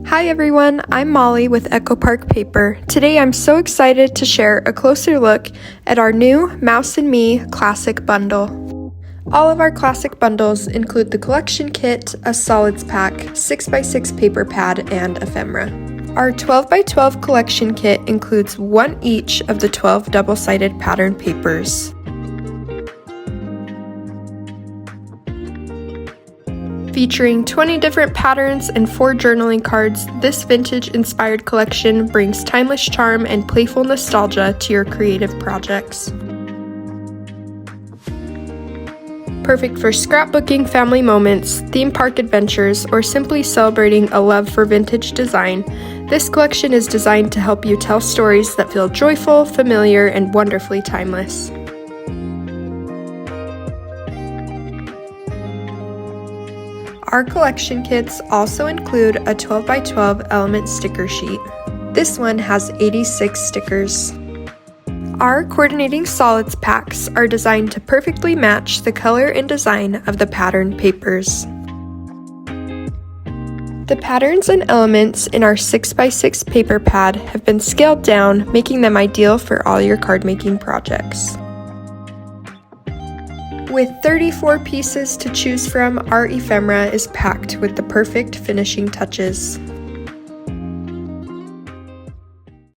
Hi everyone, I'm Molly with Echo Park Paper. Today I'm so excited to share a closer look at our new Mouse and Me Classic Bundle. All of our classic bundles include the collection kit, a solids pack, 6x6 paper pad, and ephemera. Our 12x12 collection kit includes one each of the 12 double-sided pattern papers. Featuring 20 different patterns and 4 journaling cards, this vintage-inspired collection brings timeless charm and playful nostalgia to your creative projects. Perfect for scrapbooking family moments, theme park adventures, or simply celebrating a love for vintage design, this collection is designed to help you tell stories that feel joyful, familiar, and wonderfully timeless. Our collection kits also include a 12x12 element sticker sheet. This one has 86 stickers. Our coordinating solids packs are designed to perfectly match the color and design of the pattern papers. The patterns and elements in our 6x6 paper pad have been scaled down, making them ideal for all your card making projects. With 34 pieces to choose from, our ephemera is packed with the perfect finishing touches.